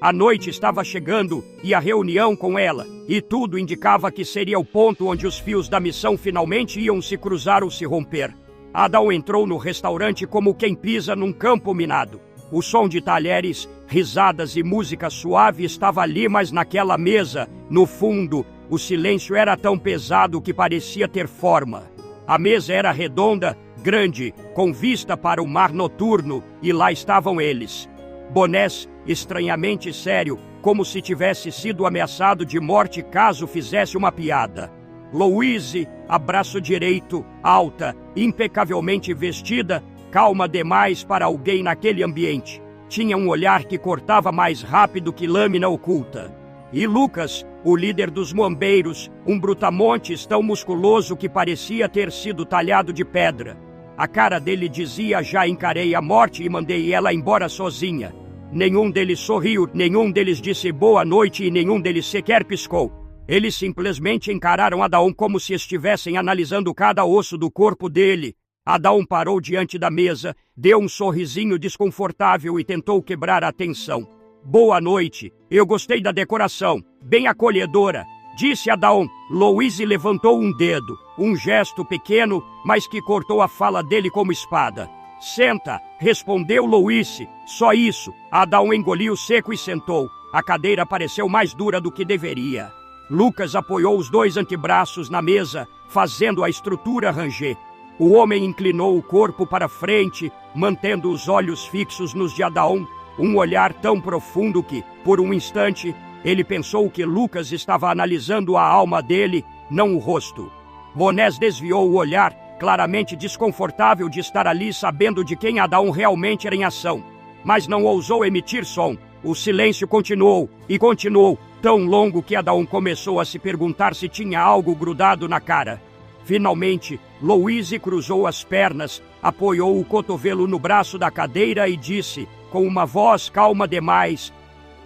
A noite estava chegando e a reunião com ela, e tudo indicava que seria o ponto onde os fios da missão finalmente iam se cruzar ou se romper. Adão entrou no restaurante como quem pisa num campo minado. O som de talheres, risadas e música suave estava ali, mas naquela mesa, no fundo, o silêncio era tão pesado que parecia ter forma. A mesa era redonda, grande, com vista para o mar noturno, e lá estavam eles. Bonés, estranhamente sério, como se tivesse sido ameaçado de morte caso fizesse uma piada. Louise, abraço direito, alta, impecavelmente vestida, calma demais para alguém naquele ambiente. Tinha um olhar que cortava mais rápido que lâmina oculta. E Lucas, o líder dos moambeiros, um brutamontes tão musculoso que parecia ter sido talhado de pedra. A cara dele dizia: já encarei a morte e mandei ela embora sozinha. Nenhum deles sorriu, nenhum deles disse boa noite e nenhum deles sequer piscou. Eles simplesmente encararam Adão como se estivessem analisando cada osso do corpo dele. Adão parou diante da mesa, deu um sorrisinho desconfortável e tentou quebrar a tensão. Boa noite, eu gostei da decoração, bem acolhedora, disse Adão. Louise levantou um dedo, um gesto pequeno, mas que cortou a fala dele como espada. Senta, respondeu Louise, só isso. Adão engoliu seco e sentou. A cadeira pareceu mais dura do que deveria. Lucas apoiou os dois antebraços na mesa, fazendo a estrutura ranger. O homem inclinou o corpo para frente, mantendo os olhos fixos nos de Adão, um olhar tão profundo que, por um instante, ele pensou que Lucas estava analisando a alma dele, não o rosto. Bonés desviou o olhar, claramente desconfortável de estar ali sabendo de quem Adão realmente era em ação. Mas não ousou emitir som. O silêncio continuou, e continuou, tão longo que Adão começou a se perguntar se tinha algo grudado na cara. Finalmente, Louise cruzou as pernas, apoiou o cotovelo no braço da cadeira e disse, com uma voz calma demais: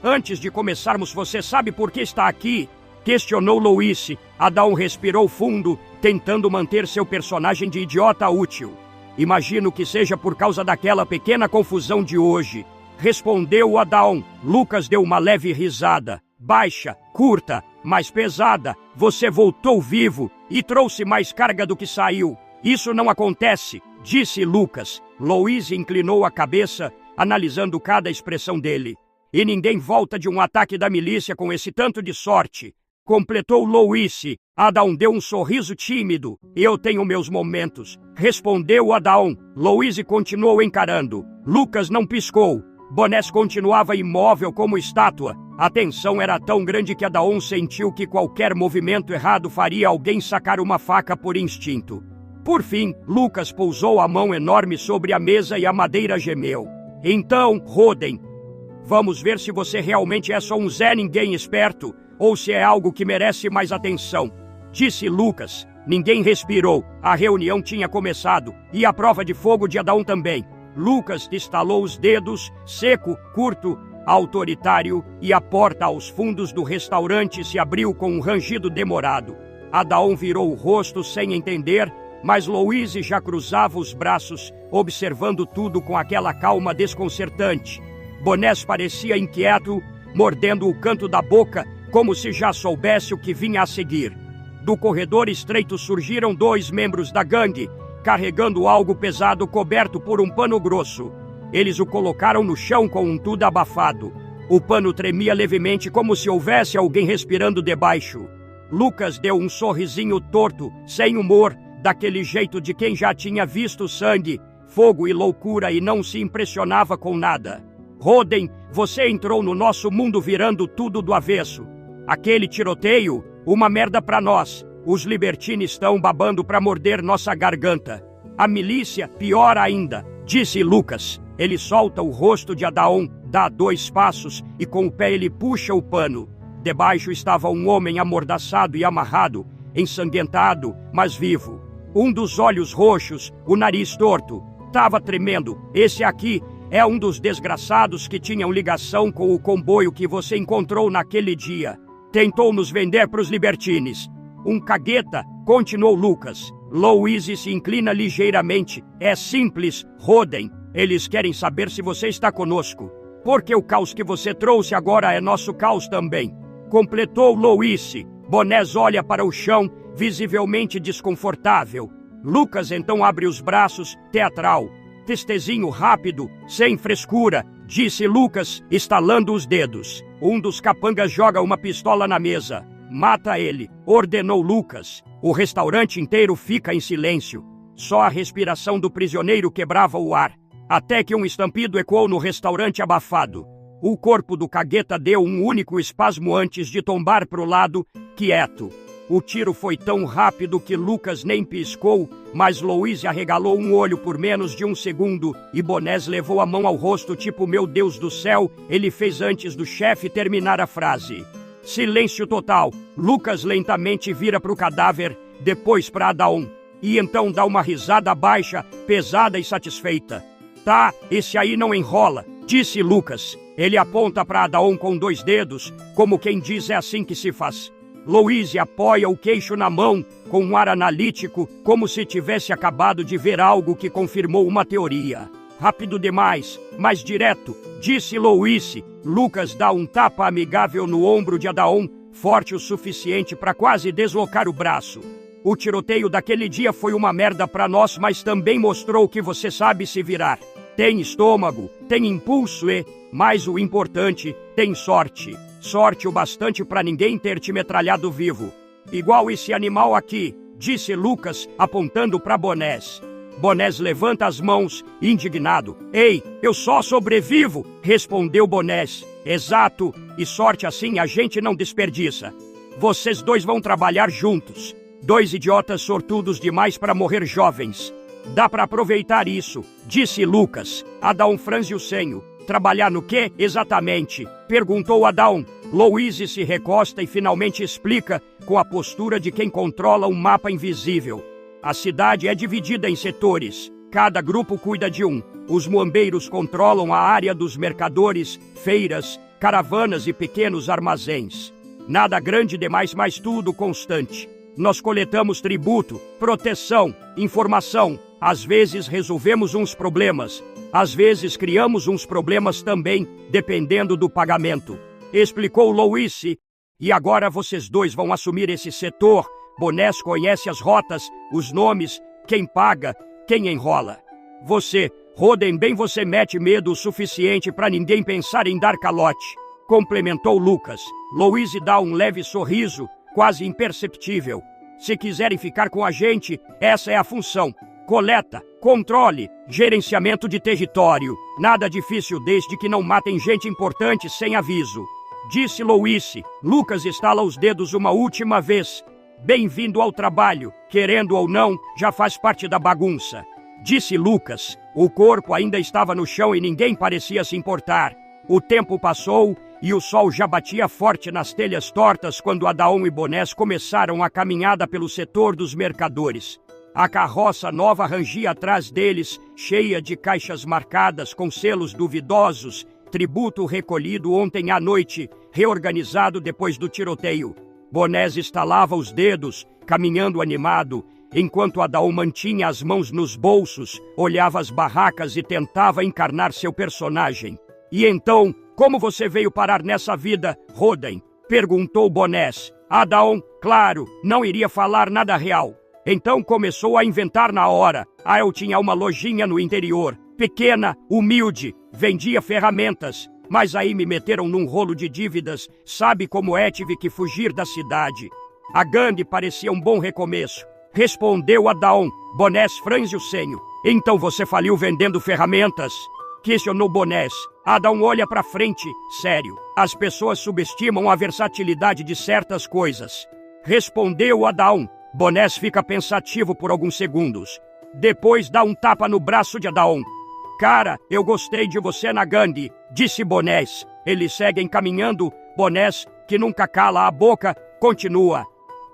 antes de começarmos, você sabe por que está aqui? Questionou Louise. Adão respirou fundo, tentando manter seu personagem de idiota útil. Imagino que seja por causa daquela pequena confusão de hoje, respondeu Adão. Lucas deu uma leve risada, baixa, curta, mas pesada. Você voltou vivo e trouxe mais carga do que saiu. Isso não acontece, disse Lucas. Louise inclinou a cabeça, analisando cada expressão dele. E ninguém volta de um ataque da milícia com esse tanto de sorte, completou Louise. Adão deu um sorriso tímido. Eu tenho meus momentos, respondeu Adão. Louise continuou encarando. Lucas não piscou. Bonés continuava imóvel como estátua. A tensão era tão grande que Adão sentiu que qualquer movimento errado faria alguém sacar uma faca por instinto. Por fim, Lucas pousou a mão enorme sobre a mesa e a madeira gemeu. Então, Roden, vamos ver se você realmente é só um Zé Ninguém esperto, ou se é algo que merece mais atenção, disse Lucas. Ninguém respirou. A reunião tinha começado, e a prova de fogo de Adão também. Lucas estalou os dedos, seco, curto, autoritário, e a porta aos fundos do restaurante se abriu com um rangido demorado. Adão virou o rosto sem entender, mas Louise já cruzava os braços, observando tudo com aquela calma desconcertante. Bonés parecia inquieto, mordendo o canto da boca, como se já soubesse o que vinha a seguir. Do corredor estreito surgiram dois membros da gangue, carregando algo pesado coberto por um pano grosso. Eles o colocaram no chão com um tudo abafado. O pano tremia levemente como se houvesse alguém respirando debaixo. Lucas deu um sorrisinho torto, sem humor, daquele jeito de quem já tinha visto sangue, fogo e loucura e não se impressionava com nada. Roden, você entrou no nosso mundo virando tudo do avesso. Aquele tiroteio, uma merda pra nós. Os libertines estão babando pra morder nossa garganta. A milícia, pior ainda, disse Lucas. Ele solta o rosto de Adão, dá 2 passos e com o pé ele puxa o pano. Debaixo estava um homem amordaçado e amarrado, ensanguentado, mas vivo. Um dos olhos roxos, o nariz torto, estava tremendo. Esse aqui é um dos desgraçados que tinham ligação com o comboio que você encontrou naquele dia. Tentou nos vender para os libertines. Um cagueta, continuou Lucas. Louise se inclina ligeiramente. É simples, Roden. Eles querem saber se você está conosco. Porque o caos que você trouxe agora é nosso caos também. Completou Louise. Bonés olha para o chão, visivelmente desconfortável. Lucas então abre os braços, teatral. Testezinho rápido, sem frescura, disse Lucas, estalando os dedos. Um dos capangas joga uma pistola na mesa. Mata ele, ordenou Lucas. O restaurante inteiro fica em silêncio. Só a respiração do prisioneiro quebrava o ar. Até que um estampido ecoou no restaurante abafado. O corpo do cagueta deu um único espasmo antes de tombar para o lado, quieto. O tiro foi tão rápido que Lucas nem piscou, mas Louise arregalou um olho por menos de um segundo e Bonés levou a mão ao rosto tipo meu Deus do céu, ele fez antes do chefe terminar a frase. Silêncio total. Lucas lentamente vira para o cadáver, depois para Adaon, e então dá uma risada baixa, pesada e satisfeita. Tá, esse aí não enrola, disse Lucas. Ele aponta para Adaon com 2 dedos, como quem diz é assim que se faz. Louise apoia o queixo na mão, com um ar analítico, como se tivesse acabado de ver algo que confirmou uma teoria. Rápido demais, mais direto, disse Louise. Lucas dá um tapa amigável no ombro de Adaon, forte o suficiente para quase deslocar o braço. O tiroteio daquele dia foi uma merda para nós, mas também mostrou que você sabe se virar. Tem estômago, tem impulso e, mais o importante, tem sorte. Sorte o bastante para ninguém ter te metralhado vivo. Igual esse animal aqui, disse Lucas, apontando para Bonés. Bonés levanta as mãos, indignado. Ei, eu só sobrevivo, respondeu Bonés. Exato, e sorte assim a gente não desperdiça. Vocês 2 vão trabalhar juntos. 2 idiotas sortudos demais para morrer jovens. Dá para aproveitar isso, disse Lucas. Adaon franze o senho. Trabalhar no quê, exatamente? Perguntou Adaon. Louise se recosta e finalmente explica, com a postura de quem controla um mapa invisível. A cidade é dividida em setores. Cada grupo cuida de um. Os muambeiros controlam a área dos mercadores, feiras, caravanas e pequenos armazéns. Nada grande demais, mas tudo constante. Nós coletamos tributo, proteção, informação. Às vezes resolvemos uns problemas. Às vezes criamos uns problemas também, dependendo do pagamento. Explicou Louise. E agora vocês 2 vão assumir esse setor. Bonés conhece as rotas, os nomes, quem paga, quem enrola. Você, Roden, bem você mete medo o suficiente para ninguém pensar em dar calote. Complementou Lucas. Louise dá um leve sorriso, quase imperceptível. Se quiserem ficar com a gente, essa é a função. Coleta, controle, gerenciamento de território. Nada difícil desde que não matem gente importante sem aviso. Disse Louise. Lucas estala os dedos uma última vez. Bem-vindo ao trabalho. Querendo ou não, já faz parte da bagunça. Disse Lucas. O corpo ainda estava no chão e ninguém parecia se importar. O tempo passou e o sol já batia forte nas telhas tortas quando Adaon e Bonés começaram a caminhada pelo setor dos mercadores. A carroça nova rangia atrás deles, cheia de caixas marcadas com selos duvidosos, tributo recolhido ontem à noite, reorganizado depois do tiroteio. Bonés estalava os dedos, caminhando animado, enquanto Adaon mantinha as mãos nos bolsos, olhava as barracas e tentava encarnar seu personagem. E então, como você veio parar nessa vida, Roden? Perguntou Bonés. Adaon, claro, não iria falar nada real. Então começou a inventar na hora. Eu tinha uma lojinha no interior, pequena, humilde, vendia ferramentas. Mas aí me meteram num rolo de dívidas, sabe como é, tive que fugir da cidade. A gangue parecia um bom recomeço. Respondeu Adaon. Bonés franze o senho. Então você faliu vendendo ferramentas? Questionou Bonés. Adaon olha pra frente, sério. As pessoas subestimam a versatilidade de certas coisas. Respondeu Adaon. Bonés fica pensativo por alguns segundos. Depois dá um tapa no braço de Adaon. Cara, eu gostei de você na gangue, disse Bonés. Eles seguem caminhando. Bonés, que nunca cala a boca, continua.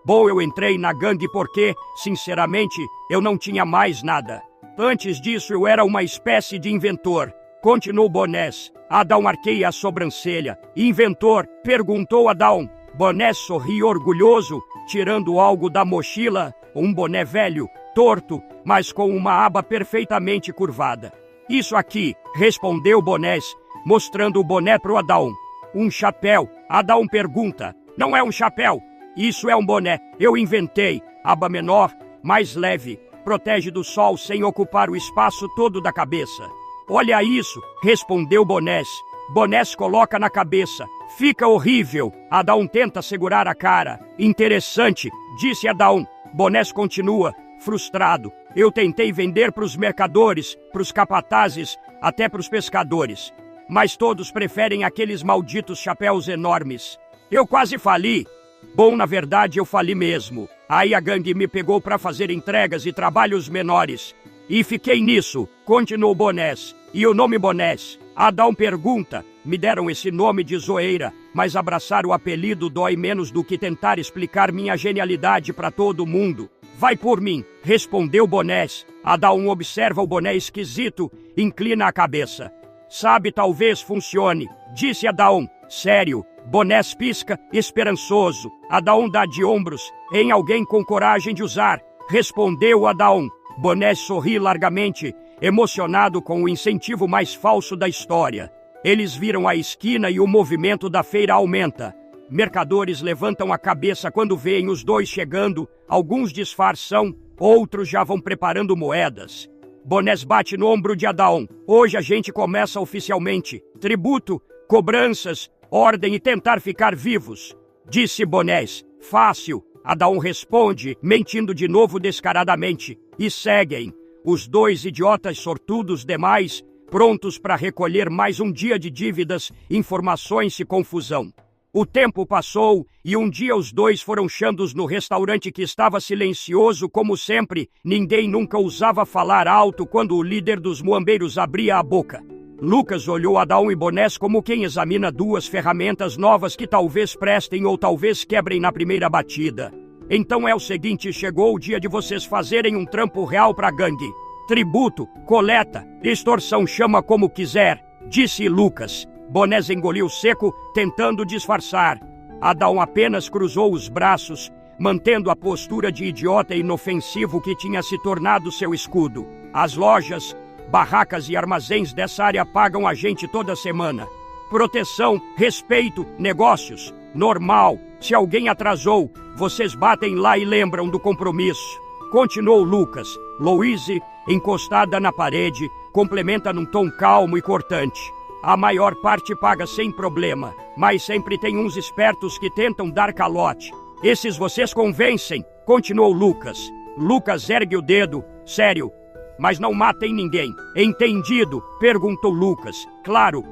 Bom, eu entrei na gangue porque, sinceramente, eu não tinha mais nada. Antes disso eu era uma espécie de inventor. Continuou Bonés. Adaon arqueia a sobrancelha. Inventor? Perguntou Adaon. Bonés sorriu orgulhoso, tirando algo da mochila, um boné velho, torto, mas com uma aba perfeitamente curvada. Isso aqui, respondeu Bonés, mostrando o boné pro Adão. Um chapéu. Adão pergunta. Não é um chapéu. Isso é um boné. Eu inventei. Aba menor, mais leve. Protege do sol sem ocupar o espaço todo da cabeça. Olha isso, respondeu Bonés. Bonés coloca na cabeça. Fica horrível. Adão tenta segurar a cara. Interessante, disse Adão. Bonés continua, frustrado. Eu tentei vender para os mercadores, para os capatazes, até para os pescadores. Mas todos preferem aqueles malditos chapéus enormes. Eu quase fali. Bom, na verdade, eu fali mesmo. Aí a gangue me pegou para fazer entregas e trabalhos menores. E fiquei nisso, continuou Bonés. E o nome Bonés? Adão pergunta. Me deram esse nome de zoeira, mas abraçar o apelido dói menos do que tentar explicar minha genialidade para todo mundo. Vai por mim, respondeu Bonés. Adão observa o boné esquisito, inclina a cabeça. Sabe, talvez funcione, disse Adão. Sério, Bonés pisca, esperançoso. Adão dá de ombros. Em alguém com coragem de usar, respondeu Adão. Bonés sorri largamente, emocionado com o incentivo mais falso da história. Eles viram a esquina e o movimento da feira aumenta. Mercadores levantam a cabeça quando veem os dois chegando, alguns disfarçam, outros já vão preparando moedas. Bonés bate no ombro de Adão. Hoje a gente começa oficialmente. Tributo, cobranças, ordem e tentar ficar vivos. Disse Bonés. Fácil. Adão responde, mentindo de novo descaradamente. E seguem. Os dois idiotas sortudos demais, prontos para recolher mais um dia de dívidas, informações e confusão. O tempo passou e um dia os dois foram chandos no restaurante que estava silencioso como sempre. Ninguém nunca ousava falar alto quando o líder dos muambeiros abria a boca. Lucas olhou Adão e Bonés como quem examina duas ferramentas novas que talvez prestem ou talvez quebrem na primeira batida. Então é o seguinte, chegou o dia de vocês fazerem um trampo real pra gangue. Tributo, coleta, extorsão, chama como quiser, disse Lucas. Bonés engoliu seco, tentando disfarçar. Adão apenas cruzou os braços, mantendo a postura de idiota inofensivo que tinha se tornado seu escudo. As lojas, barracas e armazéns dessa área pagam a gente toda semana. Proteção, respeito, negócios. Normal. Se alguém atrasou, vocês batem lá e lembram do compromisso. Continuou Lucas. Louise, encostada na parede, complementa num tom calmo e cortante. A maior parte paga sem problema, mas sempre tem uns espertos que tentam dar calote. Esses vocês convencem, continuou Lucas. Lucas ergue o dedo. Sério, mas não matem ninguém. Entendido? Perguntou Lucas. Claro,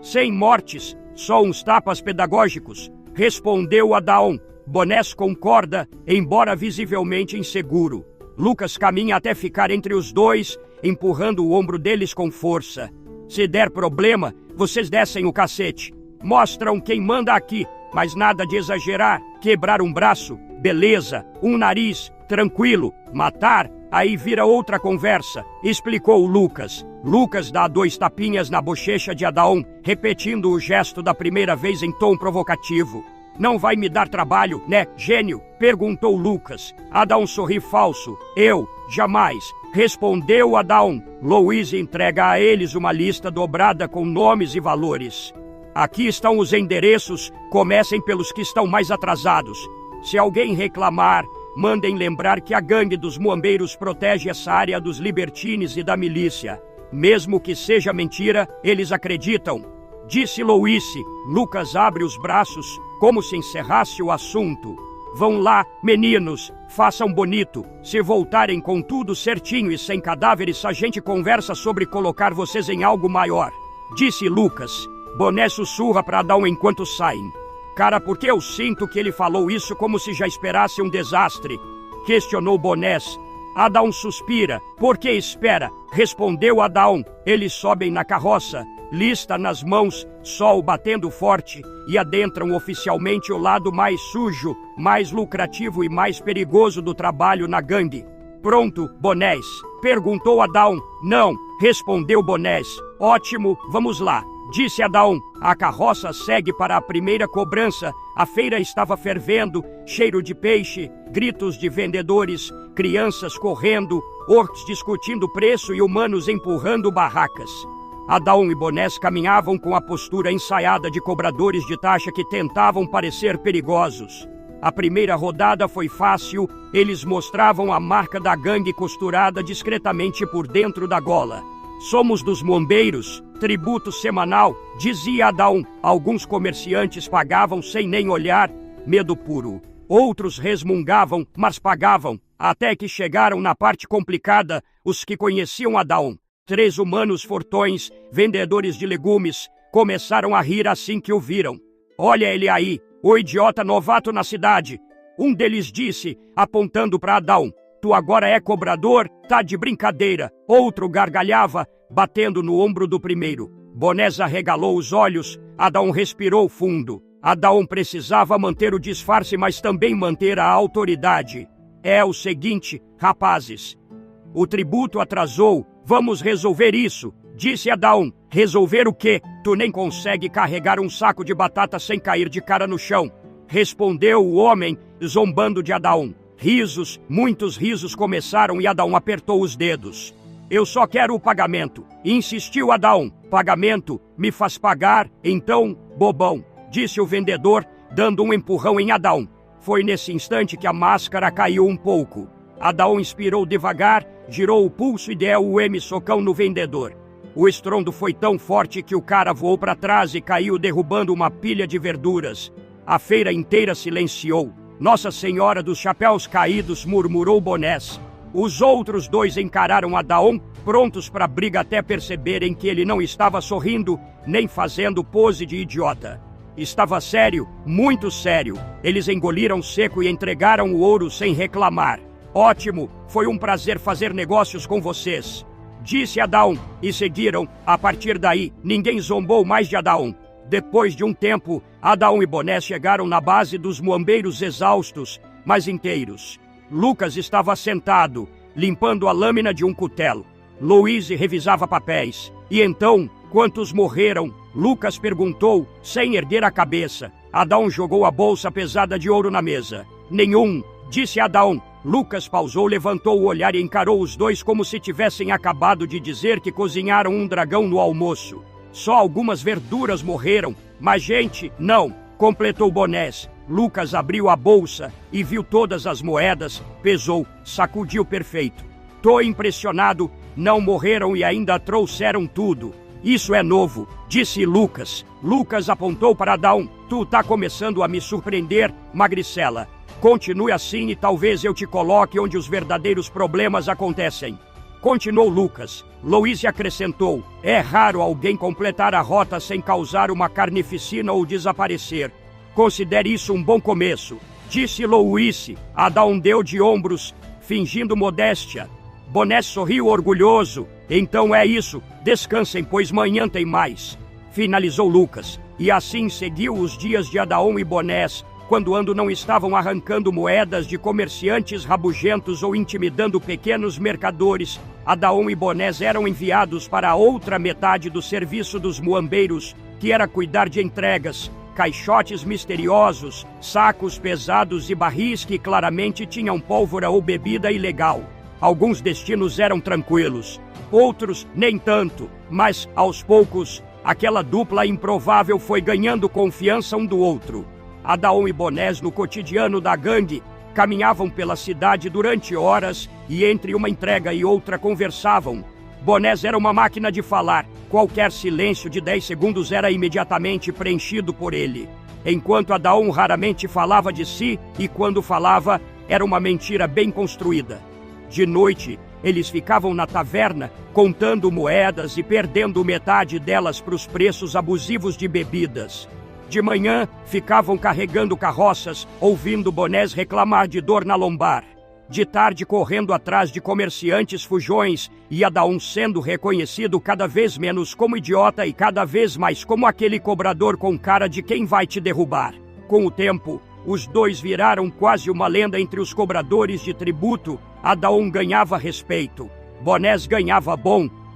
sem mortes, só uns tapas pedagógicos, respondeu Adão. Bonés concorda, embora visivelmente inseguro. Lucas caminha até ficar entre os dois, empurrando o ombro deles com força. Se der problema, vocês descem o cacete. Mostram quem manda aqui, mas nada de exagerar. Quebrar um braço, beleza. Um nariz, tranquilo. Matar, aí vira outra conversa, explicou Lucas. Lucas dá 2 tapinhas na bochecha de Adão, repetindo o gesto da primeira vez em tom provocativo. Não vai me dar trabalho, né, gênio? Perguntou Lucas. Adão sorri falso. Eu, jamais, respondeu Adão. Louise entrega a eles uma lista dobrada com nomes e valores. Aqui estão os endereços, comecem pelos que estão mais atrasados. Se alguém reclamar, mandem lembrar que a gangue dos muambeiros protege essa área dos libertines e da milícia. Mesmo que seja mentira, eles acreditam. Disse Louise. Lucas abre os braços, como se encerrasse o assunto. Vão lá, meninos, façam bonito. Se voltarem com tudo certinho e sem cadáveres, a gente conversa sobre colocar vocês em algo maior. Disse Lucas. Bonés sussurra para Adão enquanto saem. Cara, por que eu sinto que ele falou isso como se já esperasse um desastre? Questionou Bonés. Adão suspira. Por que espera? Respondeu Adão. Eles sobem na carroça, lista nas mãos, sol batendo forte, e adentram oficialmente o lado mais sujo, mais lucrativo e mais perigoso do trabalho na gangue. Pronto, Bonés? Perguntou Adão. Não, respondeu Bonés. Ótimo, vamos lá. Disse Adão. A carroça segue para a primeira cobrança. A feira estava fervendo, cheiro de peixe, gritos de vendedores, crianças correndo, orcs discutindo preço e humanos empurrando barracas. Adaon e Bonés caminhavam com a postura ensaiada de cobradores de taxa que tentavam parecer perigosos. A primeira rodada foi fácil, eles mostravam a marca da gangue costurada discretamente por dentro da gola. Somos dos Muambeiros, tributo semanal, dizia Adaon. Alguns comerciantes pagavam sem nem olhar, medo puro. Outros resmungavam, mas pagavam, até que chegaram na parte complicada, os que conheciam Adaon. 3 humanos fortões, vendedores de legumes, começaram a rir assim que o viram. Olha ele aí, o idiota novato na cidade. Um deles disse, apontando para Adaon. Tu agora é cobrador? Tá de brincadeira. Outro gargalhava, batendo no ombro do primeiro. Bonés arregalou os olhos, Adaon respirou fundo. Adaon precisava manter o disfarce, mas também manter a autoridade. É o seguinte, rapazes. O tributo atrasou, vamos resolver isso, disse Adaon. Resolver o quê? Tu nem consegue carregar um saco de batata sem cair de cara no chão. Respondeu o homem, zombando de Adaon. Risos, muitos risos começaram e Adaon apertou os dedos. Eu só quero o pagamento, insistiu Adaon. Pagamento? Me faz pagar? Então, bobão, disse o vendedor, dando um empurrão em Adaon. Foi nesse instante que a máscara caiu um pouco. Adaon inspirou devagar, girou o pulso e deu o socão no vendedor. O estrondo foi tão forte que o cara voou para trás e caiu derrubando uma pilha de verduras. A feira inteira silenciou. Nossa Senhora dos Chapéus Caídos, murmurou Bonés. Os outros 2 encararam Adaon, prontos para a briga até perceberem que ele não estava sorrindo, nem fazendo pose de idiota. Estava sério, muito sério. Eles engoliram seco e entregaram o ouro sem reclamar. Ótimo, foi um prazer fazer negócios com vocês, disse Adaon, e seguiram. A partir daí, ninguém zombou mais de Adaon. Depois de um tempo, Adaon e Bonés chegaram na base dos Muambeiros exaustos, mas inteiros. Lucas estava sentado, limpando a lâmina de um cutelo. Louise revisava papéis. E então, quantos morreram? Lucas perguntou, sem erguer a cabeça. Adaon jogou a bolsa pesada de ouro na mesa. Nenhum, disse Adaon. Lucas pausou, levantou o olhar e encarou os 2 como se tivessem acabado de dizer que cozinharam um dragão no almoço. Só algumas verduras morreram, mas gente, não, completou Bonés. Lucas abriu a bolsa e viu todas as moedas, pesou, sacudiu perfeito. Tô impressionado, não morreram e ainda trouxeram tudo. Isso é novo, disse Lucas. Lucas apontou para Adaon. Tu tá começando a me surpreender, magricela. Continue assim e talvez eu te coloque onde os verdadeiros problemas acontecem. Continuou Lucas. Louise acrescentou, é raro alguém completar a rota sem causar uma carnificina ou desaparecer. Considere isso um bom começo, disse Louise. Adaon deu de ombros, fingindo modéstia. Bonés sorriu orgulhoso. Então é isso, descansem, pois manhã tem mais. Finalizou Lucas. E assim seguiu os dias de Adaon e Bonés, quando não estavam arrancando moedas de comerciantes rabugentos ou intimidando pequenos mercadores. Adaon e Bonés eram enviados para a outra metade do serviço dos Muambeiros, que era cuidar de entregas, caixotes misteriosos, sacos pesados e barris que claramente tinham pólvora ou bebida ilegal. Alguns destinos eram tranquilos, outros nem tanto, mas, aos poucos, aquela dupla improvável foi ganhando confiança um do outro. Adaon e Bonés, no cotidiano da gangue, caminhavam pela cidade durante horas e entre uma entrega e outra conversavam. Bonés era uma máquina de falar. Qualquer silêncio de 10 segundos era imediatamente preenchido por ele. Enquanto Adaon raramente falava de si e quando falava, era uma mentira bem construída. De noite, eles ficavam na taverna, contando moedas e perdendo metade delas para os preços abusivos de bebidas. De manhã, ficavam carregando carroças, ouvindo Bonés reclamar de dor na lombar. De tarde, correndo atrás de comerciantes fujões, e Adaon sendo reconhecido cada vez menos como idiota e cada vez mais como aquele cobrador com cara de quem vai te derrubar. Com o tempo, os 2 viraram quase uma lenda entre os cobradores de tributo. Adaon ganhava respeito. Bonés ganhava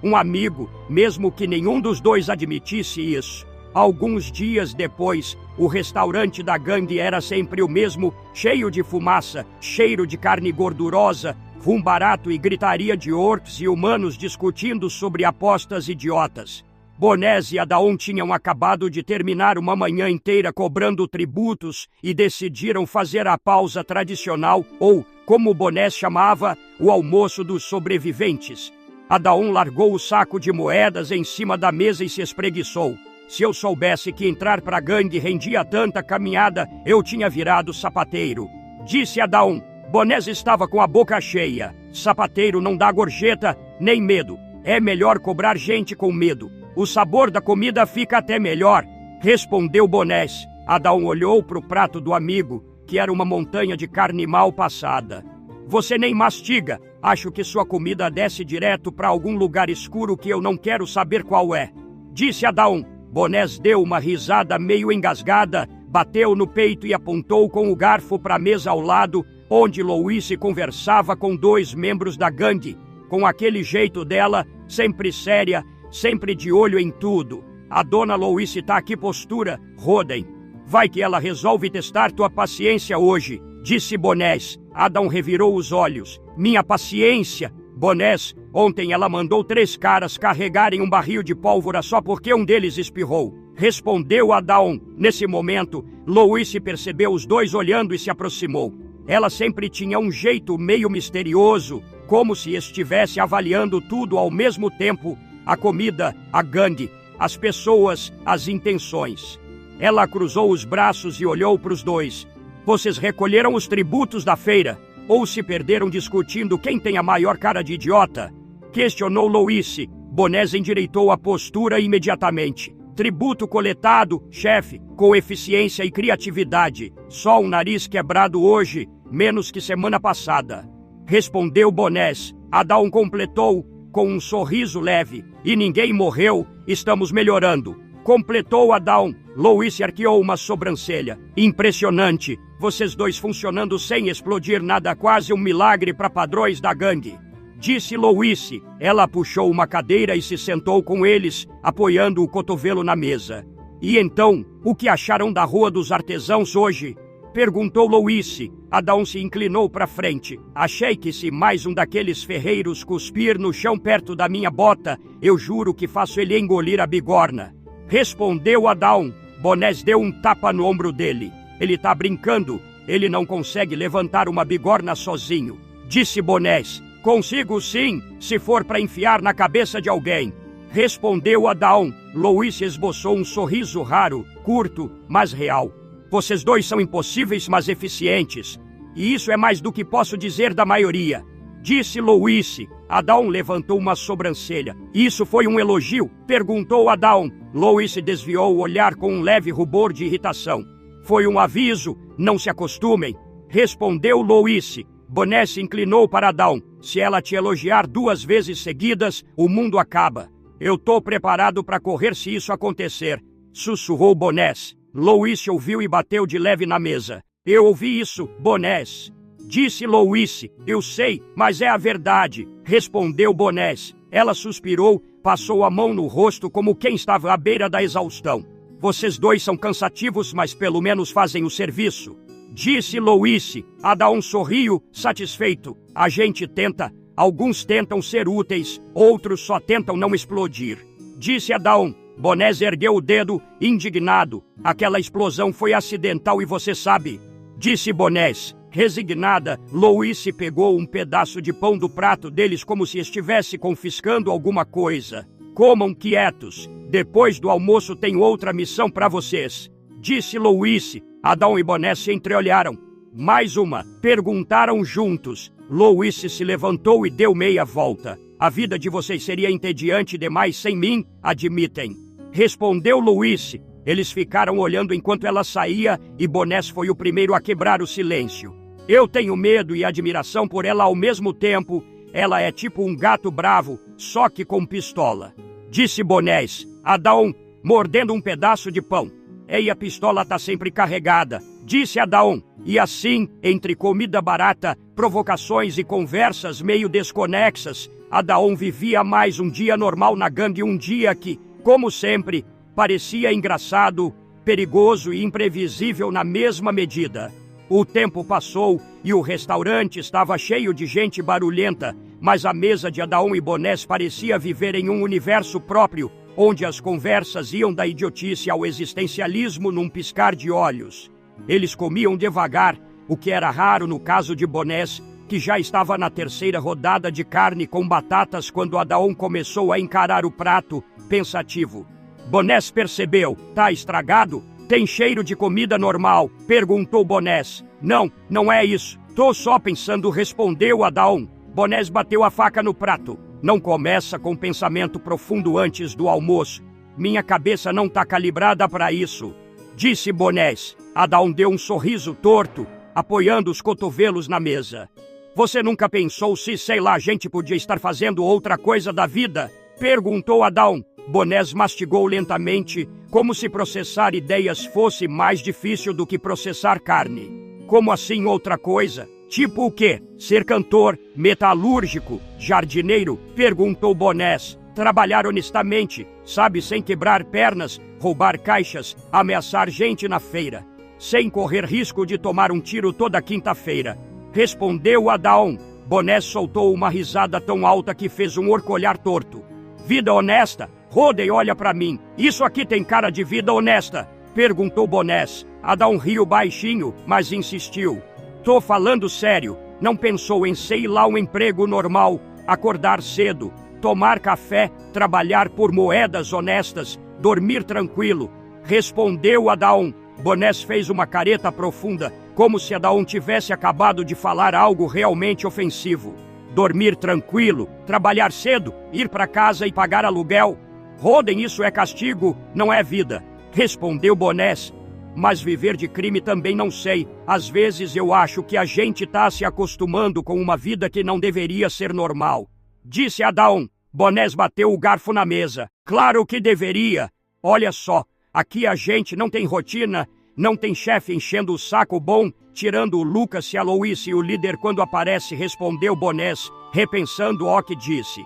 um amigo, mesmo que nenhum dos 2 admitisse isso. Alguns dias depois, o restaurante da gangue era sempre o mesmo, cheio de fumaça, cheiro de carne gordurosa, rum barato e gritaria de orcs e humanos discutindo sobre apostas idiotas. Bonés e Adaon tinham acabado de terminar uma manhã inteira cobrando tributos e decidiram fazer a pausa tradicional, ou, como Bonés chamava, o almoço dos sobreviventes. Adaon largou o saco de moedas em cima da mesa e se espreguiçou. Se eu soubesse que entrar para a gangue rendia tanta caminhada, eu tinha virado sapateiro. Disse Adaon. Bonés estava com a boca cheia. Sapateiro não dá gorjeta nem medo. É melhor cobrar gente com medo. O sabor da comida fica até melhor, respondeu Bonés. Adaon olhou para o prato do amigo, que era uma montanha de carne mal passada. Você nem mastiga. Acho que sua comida desce direto para algum lugar escuro que eu não quero saber qual é. Disse Adaon. Bonés deu uma risada meio engasgada, bateu no peito e apontou com o garfo para a mesa ao lado, onde Louise conversava com 2 membros da gangue, com aquele jeito dela, sempre séria, sempre de olho em tudo. A dona Louise tá aqui postura, Roden. Vai que ela resolve testar tua paciência hoje, disse Bonés. Adaon revirou os olhos. Minha paciência? Bonés, ontem ela mandou 3 caras carregarem um barril de pólvora só porque um deles espirrou. Respondeu Adaon. Nesse momento, Louise percebeu os 2 olhando e se aproximou. Ela sempre tinha um jeito meio misterioso, como se estivesse avaliando tudo ao mesmo tempo. A comida, a gangue, as pessoas, as intenções. Ela cruzou os braços e olhou para os 2. Vocês recolheram os tributos da feira? Ou se perderam discutindo quem tem a maior cara de idiota? Questionou Louise. Bonés endireitou a postura imediatamente. Tributo coletado, chefe, com eficiência e criatividade. Só um nariz quebrado hoje, menos que semana passada. Respondeu Bonés. Adaon completou com um sorriso leve. E ninguém morreu, estamos melhorando. Completou Adaon. Louise arqueou uma sobrancelha. Impressionante. Vocês 2 funcionando sem explodir nada, quase um milagre para padrões da gangue. Disse Louise. Ela puxou uma cadeira e se sentou com eles, apoiando o cotovelo na mesa. E então, o que acharam da Rua dos Artesãos hoje? Perguntou Louise. Adaon se inclinou para frente. Achei que se mais um daqueles ferreiros cuspir no chão perto da minha bota, eu juro que faço ele engolir a bigorna. Respondeu Adaon. Bonés deu um tapa no ombro dele. Ele tá brincando. Ele não consegue levantar uma bigorna sozinho. Disse Bonés. Consigo sim, se for para enfiar na cabeça de alguém. Respondeu Adaon. Louise esboçou um sorriso raro, curto, mas real. Vocês 2 são impossíveis, mas eficientes. E isso é mais do que posso dizer da maioria. Disse Louise. Adaon levantou uma sobrancelha. Isso foi um elogio? Perguntou Adaon. Louise desviou o olhar com um leve rubor de irritação. Foi um aviso, não se acostumem. Respondeu Louise. Bonés se inclinou para Adaon. Se ela te elogiar 2 vezes seguidas, o mundo acaba. Eu tô preparado para correr se isso acontecer. Sussurrou Bonés. Louise ouviu e bateu de leve na mesa. Eu ouvi isso, Bonés. Disse Louise. Eu sei, mas é a verdade. Respondeu Bonés. Ela suspirou, passou a mão no rosto como quem estava à beira da exaustão. Vocês 2 são cansativos, mas pelo menos fazem o serviço. Disse Louise. Adaon sorriu, satisfeito. A gente tenta. Alguns tentam ser úteis, outros só tentam não explodir. Disse Adaon. Bonés ergueu o dedo, indignado. Aquela explosão foi acidental e você sabe. Disse Bonés. Resignada, Louise pegou um pedaço de pão do prato deles como se estivesse confiscando alguma coisa. Comam quietos. Depois do almoço tenho outra missão para vocês. Disse Louise. Adaon e Bonés se entreolharam. Mais uma. Perguntaram juntos. Louise se levantou e deu meia volta. A vida de vocês seria entediante demais sem mim, admitem. Respondeu Louise. Eles ficaram olhando enquanto ela saía e Bonés foi o primeiro a quebrar o silêncio. Eu tenho medo e admiração por ela ao mesmo tempo. Ela é tipo um gato bravo, só que com pistola. Disse Bonés. Adaon, mordendo um pedaço de pão. E a pistola tá sempre carregada. Disse Adaon. E assim, entre comida barata, provocações e conversas meio desconexas, Adaon vivia mais um dia normal na gangue, um dia que, como sempre, parecia engraçado, perigoso e imprevisível na mesma medida. O tempo passou e o restaurante estava cheio de gente barulhenta, mas a mesa de Adaon e Bonés parecia viver em um universo próprio, onde as conversas iam da idiotice ao existencialismo num piscar de olhos. Eles comiam devagar, o que era raro no caso de Bonés, que já estava na terceira rodada de carne com batatas quando Adaon começou a encarar o prato, pensativo. Bonés percebeu. Tá estragado? Tem cheiro de comida normal, perguntou Bonés. Não, não é isso. Tô só pensando, respondeu Adaon. Bonés bateu a faca no prato. Não começa com pensamento profundo antes do almoço. Minha cabeça não tá calibrada para isso, disse Bonés. Adaon deu um sorriso torto, apoiando os cotovelos na mesa. Você nunca pensou se, sei lá, a gente podia estar fazendo outra coisa da vida? Perguntou Adaon. Bonés mastigou lentamente, como se processar ideias fosse mais difícil do que processar carne. Como assim outra coisa? Tipo o quê? Ser cantor, metalúrgico, jardineiro? Perguntou Bonés. Trabalhar honestamente, sabe, sem quebrar pernas, roubar caixas, ameaçar gente na feira, sem correr risco de tomar um tiro toda quinta-feira. Respondeu Adaon. Bonés soltou uma risada tão alta que fez um orco olhar torto. Vida honesta? Rodem, olha pra mim. Isso aqui tem cara de vida honesta? Perguntou Bonés. Adaon riu baixinho, mas insistiu. Tô falando sério. Não pensou em, sei lá, um emprego normal, acordar cedo, tomar café, trabalhar por moedas honestas, dormir tranquilo? Respondeu Adaon. Bonés fez uma careta profunda, como se Adaon tivesse acabado de falar algo realmente ofensivo. Dormir tranquilo, trabalhar cedo, ir para casa e pagar aluguel? Rodem, isso é castigo, não é vida, respondeu Bonés. Mas viver de crime também não sei. Às vezes eu acho que a gente tá se acostumando com uma vida que não deveria ser normal, disse Adaon. Bonés bateu o garfo na mesa. Claro que deveria. Olha só, aqui a gente não tem rotina, não tem chefe enchendo o saco bom, tirando o Lucas e a Louise e o líder quando aparece, respondeu Bonés, repensando o que disse.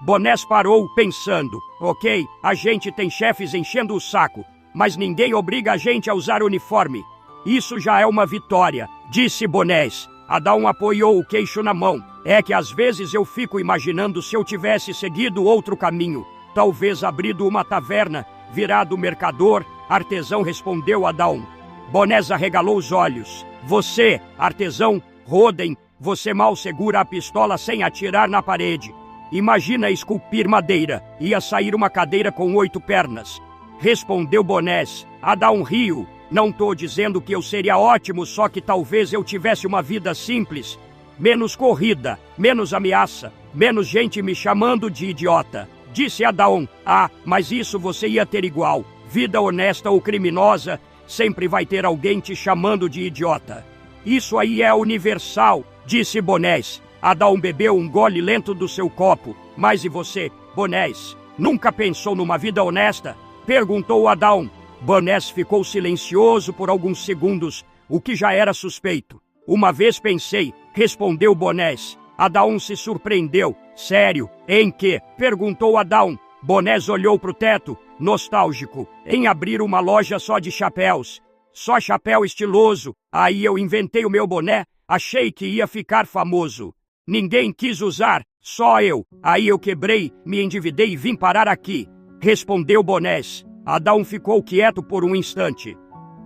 Bonés parou, pensando. Ok, a gente tem chefes enchendo o saco, mas ninguém obriga a gente a usar uniforme. Isso já é uma vitória, disse Bonés. Adaon apoiou o queixo na mão. É que às vezes eu fico imaginando se eu tivesse seguido outro caminho. Talvez abrido uma taverna, virado mercador, artesão, respondeu Adaon. Bonés arregalou os olhos. Você, artesão, Rodem, você mal segura a pistola sem atirar na parede. Imagina esculpir madeira, ia sair uma cadeira com 8 pernas. Respondeu Bonés. Adaon riu. Não tô dizendo que eu seria ótimo, só que talvez eu tivesse uma vida simples. Menos corrida, menos ameaça, menos gente me chamando de idiota. Disse Adaon. Ah, mas isso você ia ter igual. Vida honesta ou criminosa, sempre vai ter alguém te chamando de idiota. Isso aí é universal, disse Bonés. Adaon bebeu um gole lento do seu copo. Mas e você, Bonés? Nunca pensou numa vida honesta? Perguntou Adaon. Bonés ficou silencioso por alguns segundos, o que já era suspeito. Uma vez pensei, respondeu Bonés. Adaon se surpreendeu. Sério? Em quê? Perguntou Adaon. Bonés olhou para o teto, nostálgico, em abrir uma loja só de chapéus. Só chapéu estiloso. Aí eu inventei o meu boné, achei que ia ficar famoso. Ninguém quis usar, só eu. Aí eu quebrei, me endividei e vim parar aqui, respondeu Bonés. Adaon ficou quieto por um instante.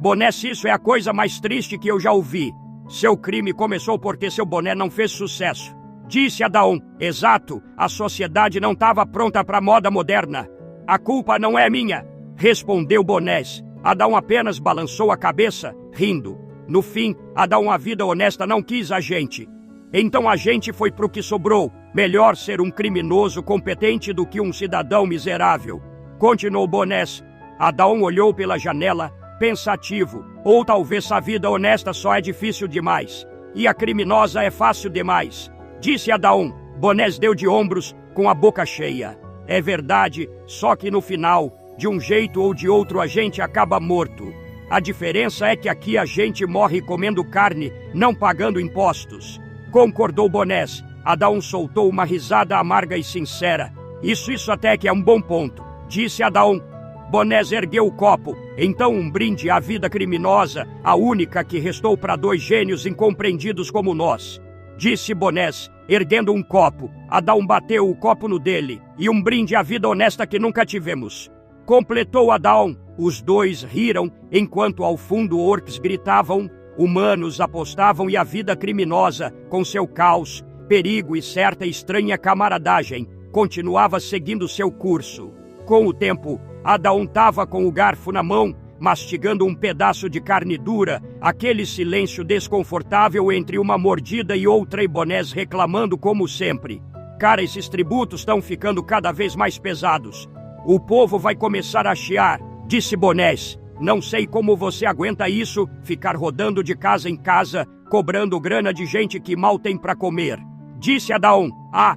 Bonés, isso é a coisa mais triste que eu já ouvi. Seu crime começou porque seu boné não fez sucesso, disse Adaon. Exato, a sociedade não estava pronta para a moda moderna. A culpa não é minha, respondeu Bonés. Adaon apenas balançou a cabeça, rindo. No fim, Adaon, a vida honesta não quis a gente. Então a gente foi pro que sobrou. Melhor ser um criminoso competente do que um cidadão miserável, continuou Bonés. Adaon olhou pela janela, pensativo. Ou talvez a vida honesta só é difícil demais, e a criminosa é fácil demais, disse Adaon. Bonés deu de ombros, com a boca cheia. É verdade, só que no final, de um jeito ou de outro a gente acaba morto. A diferença é que aqui a gente morre comendo carne, não pagando impostos, concordou Bonés. Adaon soltou uma risada amarga e sincera. Isso até que é um bom ponto, disse Adaon. Bonés ergueu o copo. Então um brinde à vida criminosa, a única que restou para 2 gênios incompreendidos como nós. disse Bonés, erguendo um copo. Adão bateu o copo no dele. E um brinde à vida honesta que nunca tivemos. Completou Adão. Os dois riram, enquanto ao fundo orcs gritavam. Humanos apostavam e a vida criminosa, com seu caos, perigo e certa estranha camaradagem, continuava seguindo seu curso. Com o tempo, Adão estava com o garfo na mão, mastigando um pedaço de carne dura, aquele silêncio desconfortável entre uma mordida e outra e Bonés reclamando como sempre. Cara, esses tributos estão ficando cada vez mais pesados. O povo vai começar a chiar, disse Bonés. Não sei como você aguenta isso, ficar rodando de casa em casa, cobrando grana de gente que mal tem para comer. Disse Adão. Ah,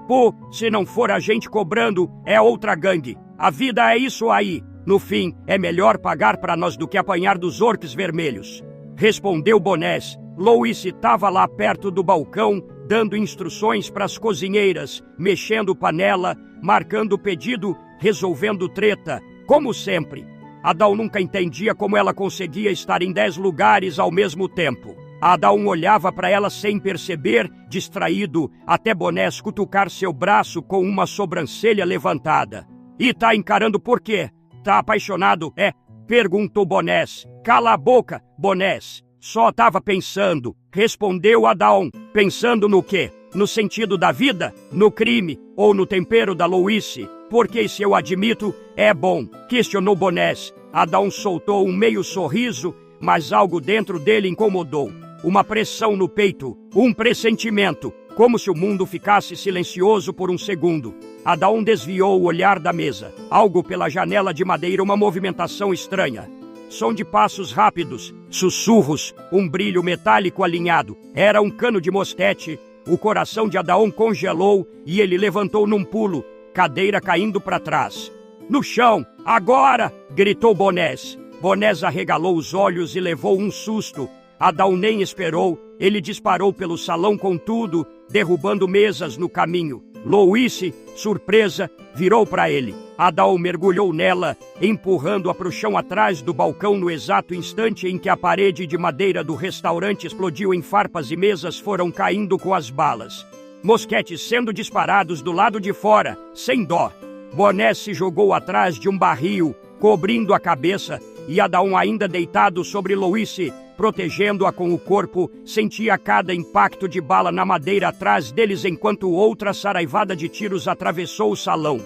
pô, se não for a gente cobrando, é outra gangue. A vida é isso aí. No fim, é melhor pagar para nós do que apanhar dos orcs vermelhos. Respondeu Bonés. Louis estava lá perto do balcão, dando instruções para as cozinheiras, mexendo panela, marcando pedido, resolvendo treta, como sempre. Adão nunca entendia como ela conseguia estar em 10 lugares ao mesmo tempo. Adão olhava para ela sem perceber, distraído, até Bonés cutucar seu braço com uma sobrancelha levantada. E tá encarando por quê? Tá apaixonado, é? Perguntou Bonés. Cala a boca, Bonés. Só tava pensando, respondeu Adão. Pensando no quê? No sentido da vida? No crime? Ou no tempero da Louise? Porque se eu admito, é bom, questionou Bonés. Adão soltou um meio sorriso, mas algo dentro dele incomodou. Uma pressão no peito, um pressentimento, como se o mundo ficasse silencioso por um segundo. Adão desviou o olhar da mesa. Algo pela janela de madeira, uma movimentação estranha. Som de passos rápidos, sussurros, um brilho metálico alinhado. Era um cano de mosquete. O coração de Adão congelou e ele levantou num pulo, cadeira caindo para trás. No chão! Agora! Gritou Bonés. Bonés arregalou os olhos e levou um susto. Adão nem esperou, ele disparou pelo salão com tudo, derrubando mesas no caminho. Louise, surpresa, virou para ele. Adão mergulhou nela, empurrando-a para o chão atrás do balcão no exato instante em que a parede de madeira do restaurante explodiu em farpas e mesas foram caindo com as balas. Mosquetes sendo disparados do lado de fora, sem dó. Bonés se jogou atrás de um barril, cobrindo a cabeça, e Adão, ainda deitado sobre Louise, protegendo-a com o corpo, sentia cada impacto de bala na madeira atrás deles enquanto outra saraivada de tiros atravessou o salão.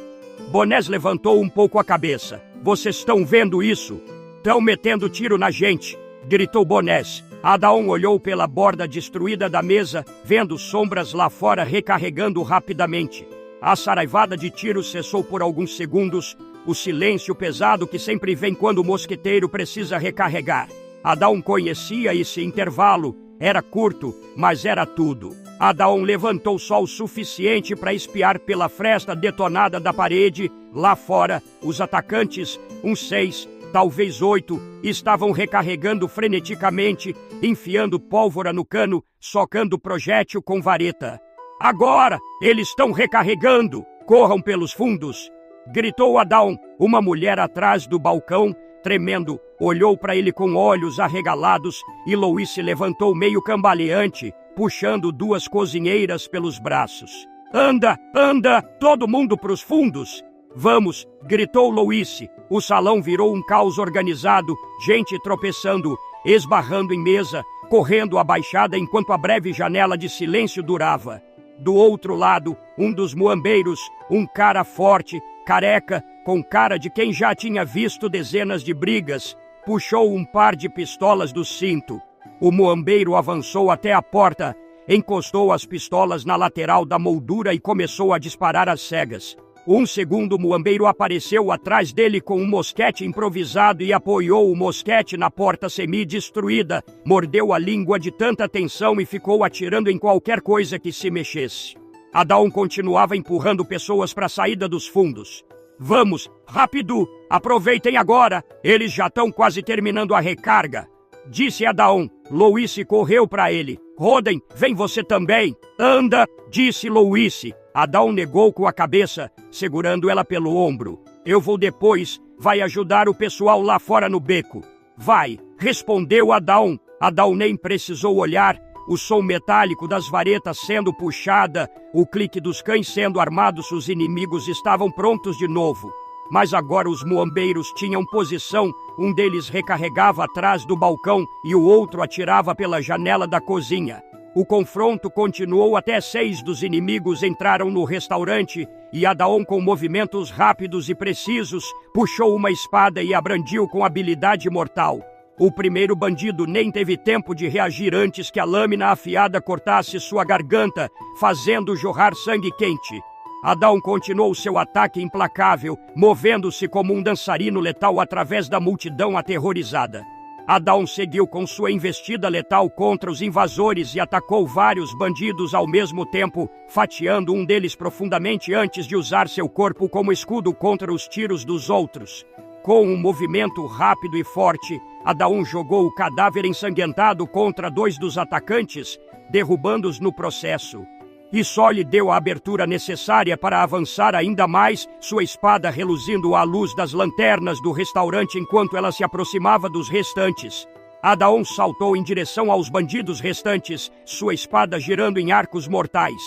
Bonés levantou um pouco a cabeça. Vocês estão vendo isso? Estão metendo tiro na gente, gritou Bonés. Adão olhou pela borda destruída da mesa, vendo sombras lá fora recarregando rapidamente. A saraivada de tiros cessou por alguns segundos, o silêncio pesado que sempre vem quando o mosqueteiro precisa recarregar. Adão conhecia esse intervalo, era curto, mas era tudo. Adão levantou só o suficiente para espiar pela fresta detonada da parede. Lá fora, os atacantes, uns 6, talvez 8, estavam recarregando freneticamente, enfiando pólvora no cano, socando projétil com vareta. Agora, eles estão recarregando! Corram pelos fundos! Gritou Adão. Uma mulher atrás do balcão, tremendo, olhou para ele com olhos arregalados e Louis se levantou meio cambaleante, puxando 2 cozinheiras pelos braços. Anda, anda, todo mundo para os fundos! Vamos, gritou Louis. O salão virou um caos organizado, gente tropeçando, esbarrando em mesa, correndo abaixada enquanto a breve janela de silêncio durava. Do outro lado, um dos muambeiros, um cara forte, careca, com cara de quem já tinha visto dezenas de brigas, puxou um par de pistolas do cinto. O muambeiro avançou até a porta, encostou as pistolas na lateral da moldura e começou a disparar às cegas. Um segundo muambeiro apareceu atrás dele com um mosquete improvisado e apoiou o mosquete na porta semi-destruída, mordeu a língua de tanta tensão e ficou atirando em qualquer coisa que se mexesse. Adão continuava empurrando pessoas para a saída dos fundos. Vamos, rápido, aproveitem agora, eles já estão quase terminando a recarga, disse Adão. Louis correu para ele. Roden, vem você também. Anda, disse Louis. Adão negou com a cabeça, segurando ela pelo ombro. Eu vou depois, vai ajudar o pessoal lá fora no beco. Vai, respondeu Adão. Adão nem precisou olhar, o som metálico das varetas sendo puxada, o clique dos cães sendo armados. Os inimigos estavam prontos de novo. Mas agora os muambeiros tinham posição, um deles recarregava atrás do balcão e o outro atirava pela janela da cozinha. O confronto continuou até 6 dos inimigos entraram no restaurante e Adaon, com movimentos rápidos e precisos, puxou uma espada e a brandiu com habilidade mortal. O primeiro bandido nem teve tempo de reagir antes que a lâmina afiada cortasse sua garganta, fazendo jorrar sangue quente. Adaon continuou seu ataque implacável, movendo-se como um dançarino letal através da multidão aterrorizada. Adaon seguiu com sua investida letal contra os invasores e atacou vários bandidos ao mesmo tempo, fatiando um deles profundamente antes de usar seu corpo como escudo contra os tiros dos outros. Com um movimento rápido e forte, Adaon jogou o cadáver ensanguentado contra 2 dos atacantes, derrubando-os no processo. E só lhe deu a abertura necessária para avançar ainda mais, sua espada reluzindo à luz das lanternas do restaurante enquanto ela se aproximava dos restantes. Adaon saltou em direção aos bandidos restantes, sua espada girando em arcos mortais.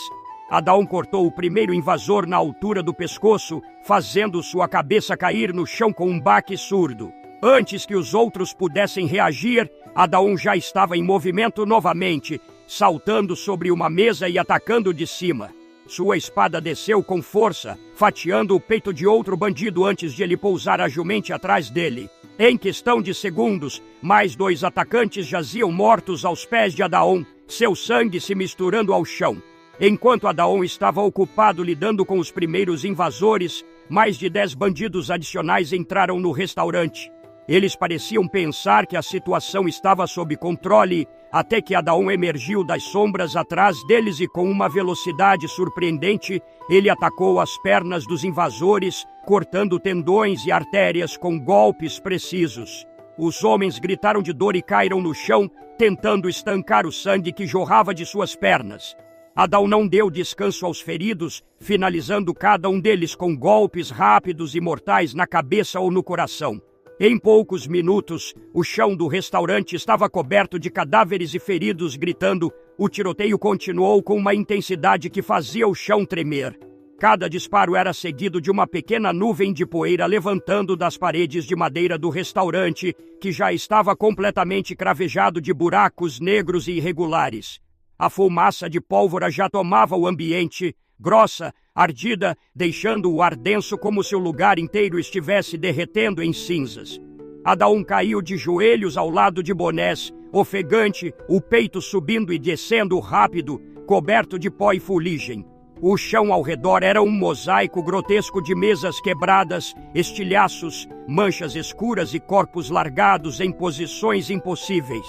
Adaon cortou o primeiro invasor na altura do pescoço, fazendo sua cabeça cair no chão com um baque surdo. Antes que os outros pudessem reagir, Adaon já estava em movimento novamente, saltando sobre uma mesa e atacando de cima. Sua espada desceu com força, fatiando o peito de outro bandido antes de ele pousar agilmente atrás dele. Em questão de segundos, mais 2 atacantes jaziam mortos aos pés de Adaon, seu sangue se misturando ao chão. Enquanto Adaon estava ocupado lidando com os primeiros invasores, mais de 10 bandidos adicionais entraram no restaurante. Eles pareciam pensar que a situação estava sob controle, até que Adaon emergiu das sombras atrás deles e, com uma velocidade surpreendente, ele atacou as pernas dos invasores, cortando tendões e artérias com golpes precisos. Os homens gritaram de dor e caíram no chão, tentando estancar o sangue que jorrava de suas pernas. Adaon não deu descanso aos feridos, finalizando cada um deles com golpes rápidos e mortais na cabeça ou no coração. Em poucos minutos, o chão do restaurante estava coberto de cadáveres e feridos gritando. O tiroteio continuou com uma intensidade que fazia o chão tremer. Cada disparo era seguido de uma pequena nuvem de poeira levantando das paredes de madeira do restaurante, que já estava completamente cravejado de buracos negros e irregulares. A fumaça de pólvora já tomava o ambiente, grossa, ardida, deixando o ar denso como se o lugar inteiro estivesse derretendo em cinzas. Adaon caiu de joelhos ao lado de Bonés, ofegante, o peito subindo e descendo rápido, coberto de pó e fuligem. O chão ao redor era um mosaico grotesco de mesas quebradas, estilhaços, manchas escuras e corpos largados em posições impossíveis.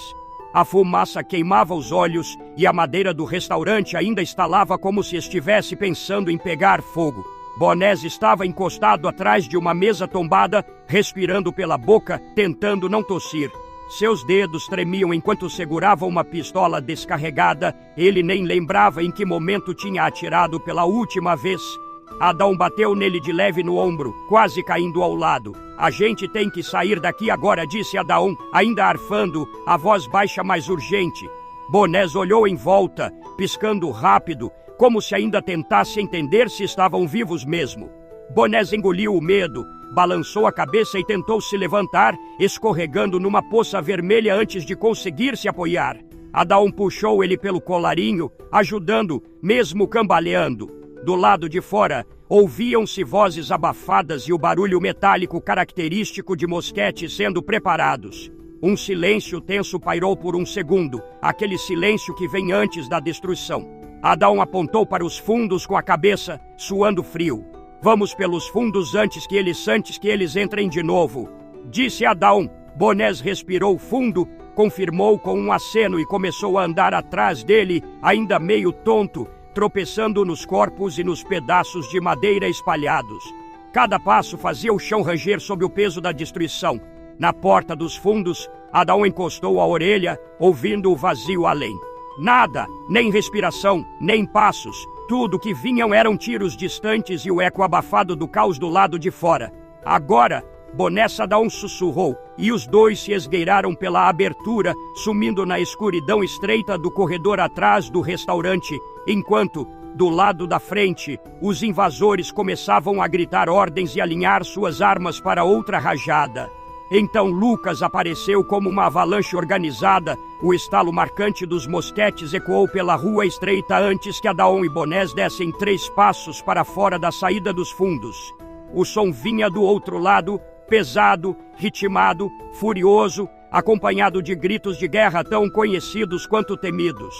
A fumaça queimava os olhos e a madeira do restaurante ainda estalava como se estivesse pensando em pegar fogo. Bonés estava encostado atrás de uma mesa tombada, respirando pela boca, tentando não tossir. Seus dedos tremiam enquanto segurava uma pistola descarregada. Ele nem lembrava em que momento tinha atirado pela última vez. Adaon bateu nele de leve no ombro, quase caindo ao lado. A gente tem que sair daqui agora, disse Adaon, ainda arfando, a voz baixa mais urgente. Bonés olhou em volta, piscando rápido, como se ainda tentasse entender se estavam vivos mesmo. Bonés engoliu o medo, balançou a cabeça e tentou se levantar, escorregando numa poça vermelha antes de conseguir se apoiar. Adaon puxou ele pelo colarinho, ajudando, mesmo cambaleando. Do lado de fora, ouviam-se vozes abafadas e o barulho metálico característico de mosquetes sendo preparados. Um silêncio tenso pairou por um segundo, aquele silêncio que vem antes da destruição. Adaon apontou para os fundos com a cabeça, suando frio. Vamos pelos fundos antes que eles entrem de novo, disse Adaon. Bonés respirou fundo, confirmou com um aceno e começou a andar atrás dele, ainda meio tonto, tropeçando nos corpos e nos pedaços de madeira espalhados. Cada passo fazia o chão ranger sob o peso da destruição. Na porta dos fundos, Adaon encostou a orelha, ouvindo o vazio além. Nada, nem respiração, nem passos. Tudo que vinham eram tiros distantes e o eco abafado do caos do lado de fora. Agora, Bonés, Adaon sussurrou, e os dois se esgueiraram pela abertura, sumindo na escuridão estreita do corredor atrás do restaurante, enquanto, do lado da frente, os invasores começavam a gritar ordens e alinhar suas armas para outra rajada. Então Lucas apareceu como uma avalanche organizada, o estalo marcante dos mosquetes ecoou pela rua estreita antes que Adaon e Bonés dessem 3 passos para fora da saída dos fundos. O som vinha do outro lado, pesado, ritmado, furioso, acompanhado de gritos de guerra tão conhecidos quanto temidos.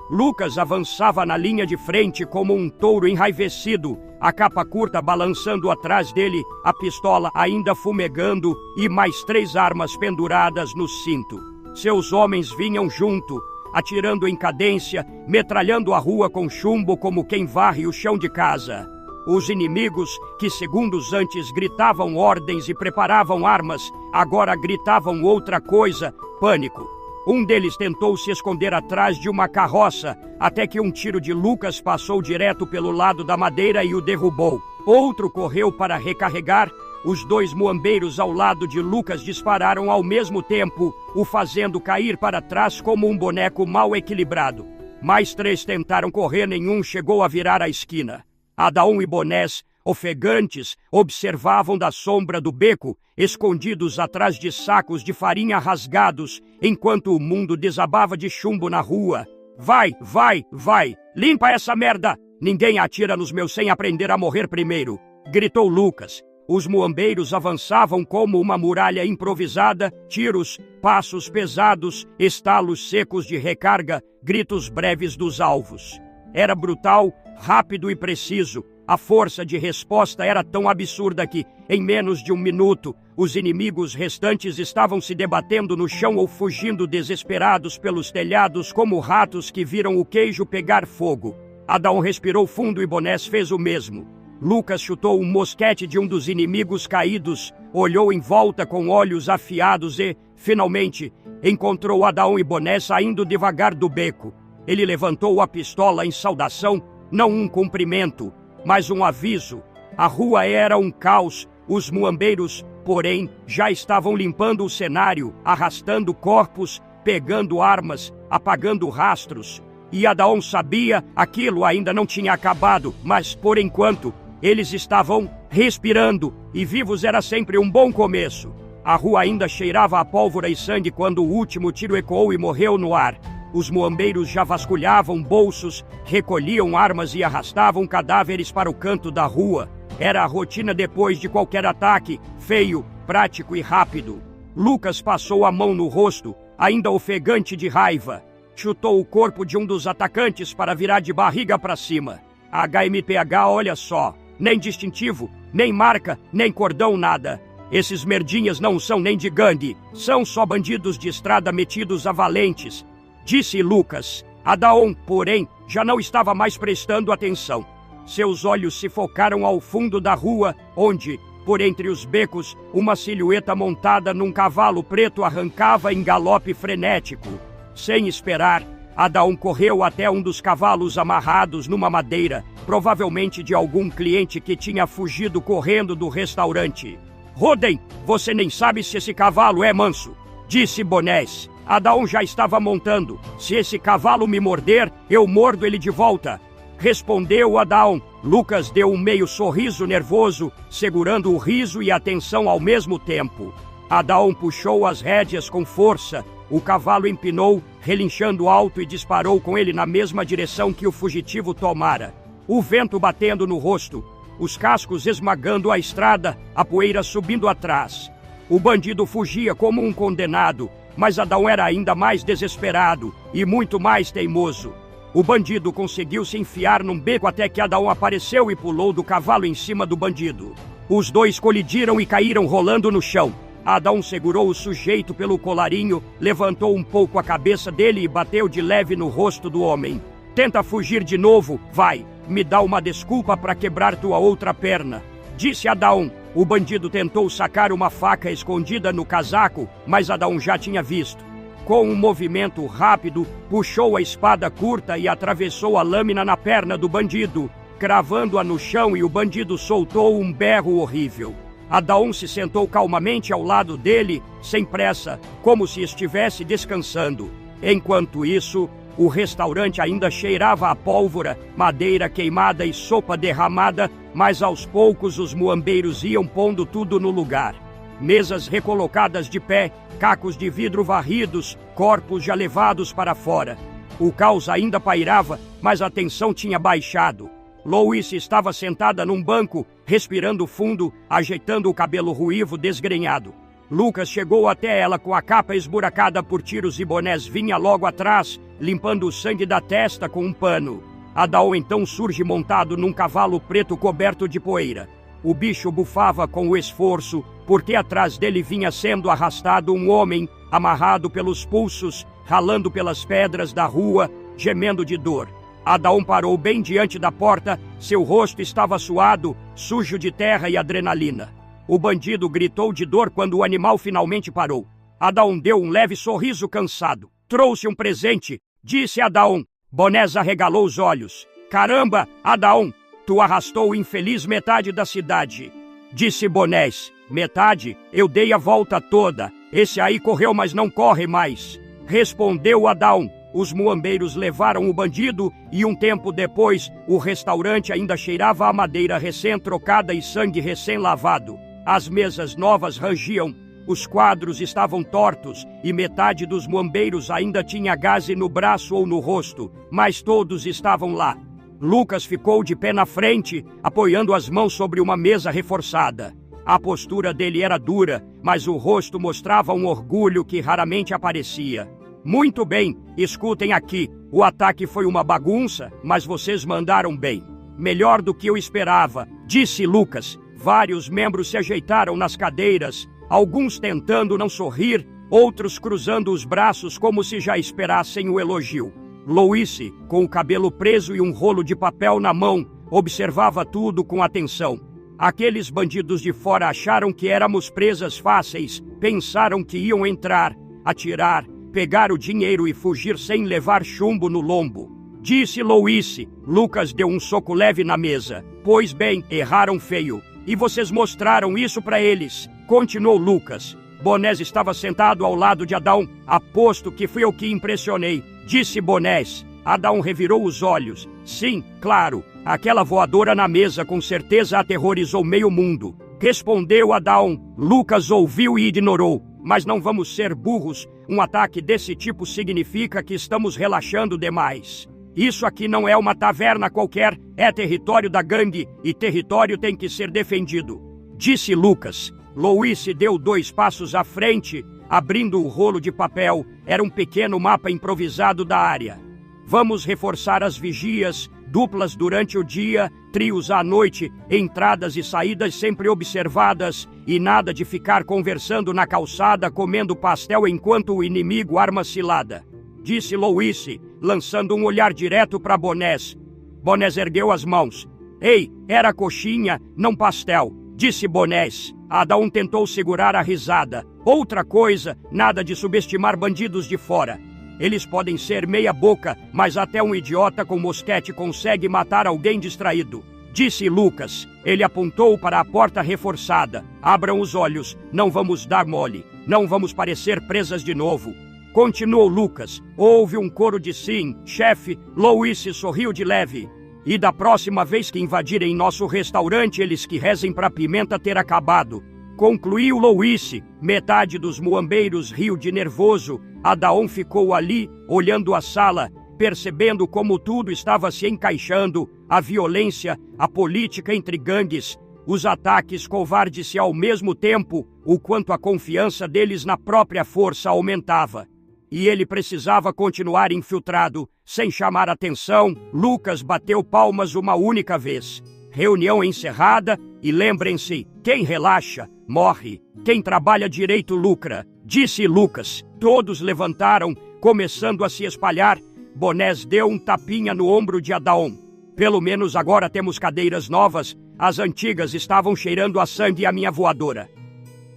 Lucas avançava na linha de frente como um touro enraivecido, a capa curta balançando atrás dele, a pistola ainda fumegando e mais 3 armas penduradas no cinto. Seus homens vinham junto, atirando em cadência, metralhando a rua com chumbo como quem varre o chão de casa. Os inimigos, que segundos antes gritavam ordens e preparavam armas, agora gritavam outra coisa: pânico. Um deles tentou se esconder atrás de uma carroça, até que um tiro de Lucas passou direto pelo lado da madeira e o derrubou. Outro correu para recarregar. Os 2 muambeiros ao lado de Lucas dispararam ao mesmo tempo, o fazendo cair para trás como um boneco mal equilibrado. Mais 3 tentaram correr, nenhum chegou a virar a esquina. Adaon e Bonés, ofegantes, observavam da sombra do beco, escondidos atrás de sacos de farinha rasgados, enquanto o mundo desabava de chumbo na rua. Vai, vai, vai! Limpa essa merda! Ninguém atira nos meus sem aprender a morrer primeiro! Gritou Lucas. Os muambeiros avançavam como uma muralha improvisada, tiros, passos pesados, estalos secos de recarga, gritos breves dos alvos. Era brutal, rápido e preciso. A força de resposta era tão absurda que, em menos de 1 minuto, os inimigos restantes estavam se debatendo no chão ou fugindo desesperados pelos telhados como ratos que viram o queijo pegar fogo. Adaon respirou fundo e Bonés fez o mesmo. Lucas chutou um mosquete de um dos inimigos caídos, olhou em volta com olhos afiados e, finalmente, encontrou Adaon e Bonés saindo devagar do beco. Ele levantou a pistola em saudação, não um cumprimento, mas um aviso. A rua era um caos. Os muambeiros, porém, já estavam limpando o cenário, arrastando corpos, pegando armas, apagando rastros. E Adaon sabia, aquilo ainda não tinha acabado, mas, por enquanto, eles estavam respirando, e vivos era sempre um bom começo. A rua ainda cheirava a pólvora e sangue quando o último tiro ecoou e morreu no ar. Os muambeiros já vasculhavam bolsos, recolhiam armas e arrastavam cadáveres para o canto da rua. Era a rotina depois de qualquer ataque, feio, prático e rápido. Lucas passou a mão no rosto, ainda ofegante de raiva. Chutou o corpo de um dos atacantes para virar de barriga para cima. HMPH, olha só, nem distintivo, nem marca, nem cordão, nada. Esses merdinhas não são nem de gangue, são só bandidos de estrada metidos a valentes, disse Lucas. Adaon, porém, já não estava mais prestando atenção. Seus olhos se focaram ao fundo da rua, onde, por entre os becos, uma silhueta montada num cavalo preto arrancava em galope frenético. Sem esperar, Adaon correu até um dos cavalos amarrados numa madeira, provavelmente de algum cliente que tinha fugido correndo do restaurante. Rodem, você nem sabe se esse cavalo é manso, disse Bonés. Adaon já estava montando. Se esse cavalo me morder, eu mordo ele de volta, respondeu Adaon. Lucas deu um meio sorriso nervoso, segurando o riso e a tensão ao mesmo tempo. Adaon puxou as rédeas com força. O cavalo empinou, relinchando alto, e disparou com ele na mesma direção que o fugitivo tomara. O vento batendo no rosto, os cascos esmagando a estrada, a poeira subindo atrás. O bandido fugia como um condenado, mas Adaon era ainda mais desesperado e muito mais teimoso. O bandido conseguiu se enfiar num beco até que Adaon apareceu e pulou do cavalo em cima do bandido. Os dois colidiram e caíram rolando no chão. Adaon segurou o sujeito pelo colarinho, levantou um pouco a cabeça dele e bateu de leve no rosto do homem. Tenta fugir de novo, vai, me dá uma desculpa para quebrar tua outra perna, disse Adaon. O bandido tentou sacar uma faca escondida no casaco, mas Adaon já tinha visto. Com um movimento rápido, puxou a espada curta e atravessou a lâmina na perna do bandido, cravando-a no chão, e o bandido soltou um berro horrível. Adaon se sentou calmamente ao lado dele, sem pressa, como se estivesse descansando. Enquanto isso, o restaurante ainda cheirava a pólvora, madeira queimada e sopa derramada, mas aos poucos os muambeiros iam pondo tudo no lugar. Mesas recolocadas de pé, cacos de vidro varridos, corpos já levados para fora. O caos ainda pairava, mas a tensão tinha baixado. Louise estava sentada num banco, respirando fundo, ajeitando o cabelo ruivo desgrenhado. Lucas chegou até ela com a capa esburacada por tiros e bonés, vinha logo atrás, limpando o sangue da testa com um pano. Adaon então surge montado num cavalo preto coberto de poeira. O bicho bufava com o esforço, porque atrás dele vinha sendo arrastado um homem, amarrado pelos pulsos, ralando pelas pedras da rua, gemendo de dor. Adaon parou bem diante da porta, seu rosto estava suado, sujo de terra e adrenalina. O bandido gritou de dor quando o animal finalmente parou. Adaon deu um leve sorriso cansado. Trouxe um presente, disse Adaon. Bonés arregalou os olhos. Caramba, Adaon, tu arrastou o infeliz metade da cidade. Disse Bonés. Metade? Eu dei a volta toda. Esse aí correu, mas não corre mais. Respondeu Adaon. Os muambeiros levaram o bandido e um tempo depois o restaurante ainda cheirava a madeira recém-trocada e sangue recém-lavado. As mesas novas rangiam, os quadros estavam tortos e metade dos muambeiros ainda tinha gaze no braço ou no rosto, mas todos estavam lá. Lucas ficou de pé na frente, apoiando as mãos sobre uma mesa reforçada. A postura dele era dura, mas o rosto mostrava um orgulho que raramente aparecia. Muito bem, escutem aqui. O ataque foi uma bagunça, mas vocês mandaram bem. Melhor do que eu esperava, disse Lucas. Vários membros se ajeitaram nas cadeiras, alguns tentando não sorrir, outros cruzando os braços como se já esperassem o elogio. Louise, com o cabelo preso e um rolo de papel na mão, observava tudo com atenção. Aqueles bandidos de fora acharam que éramos presas fáceis, pensaram que iam entrar, atirar, pegar o dinheiro e fugir sem levar chumbo no lombo. Disse Louise. Lucas deu um soco leve na mesa. Pois bem, erraram feio. E vocês mostraram isso para eles, continuou Lucas. Bonés estava sentado ao lado de Adaon. Aposto que fui eu que impressionei, disse Bonés. Adaon revirou os olhos. Sim, claro, aquela voadora na mesa com certeza aterrorizou meio mundo. Respondeu Adaon. Lucas ouviu e ignorou. Mas não vamos ser burros, um ataque desse tipo significa que estamos relaxando demais. Isso aqui não é uma taverna qualquer, é território da gangue e território tem que ser defendido, disse Lucas. Louise deu 2 passos à frente, abrindo o rolo de papel. Era um pequeno mapa improvisado da área. Vamos reforçar as vigias, duplas durante o dia, trios à noite, entradas e saídas sempre observadas, e nada de ficar conversando na calçada comendo pastel enquanto o inimigo arma cilada, disse Louise, lançando um olhar direto para Bonés. Bonés ergueu as mãos. Ei, era coxinha, não pastel, disse Bonés. Adaon tentou segurar a risada. Outra coisa, nada de subestimar bandidos de fora. Eles podem ser meia boca, mas até um idiota com mosquete consegue matar alguém distraído, disse Lucas. Ele apontou para a porta reforçada. Abram os olhos, não vamos dar mole, não vamos parecer presas de novo. Continuou Lucas. Houve um coro de sim, chefe. Louise sorriu de leve. E da próxima vez que invadirem nosso restaurante, eles que rezem pra pimenta ter acabado, concluiu Louise. Metade dos muambeiros riu de nervoso. Adaon ficou ali, olhando a sala, percebendo como tudo estava se encaixando, a violência, a política entre gangues, os ataques covardes e ao mesmo tempo, o quanto a confiança deles na própria força aumentava. E ele precisava continuar infiltrado, sem chamar atenção. Lucas bateu palmas uma única vez. Reunião encerrada, e lembrem-se, quem relaxa, morre. Quem trabalha direito lucra, disse Lucas. Todos levantaram, começando a se espalhar. Bonés deu um tapinha no ombro de Adaon. Pelo menos agora temos cadeiras novas, as antigas estavam cheirando a sangue e a minha voadora,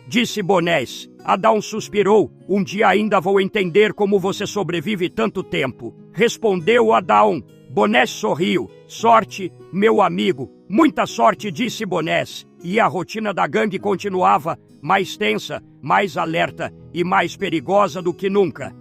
disse Bonés. Adaon suspirou. Um dia ainda vou entender como você sobrevive tanto tempo, respondeu Adaon. Bonés sorriu. Sorte, meu amigo, muita sorte, disse Bonés. E a rotina da gangue continuava, mais tensa, mais alerta e mais perigosa do que nunca.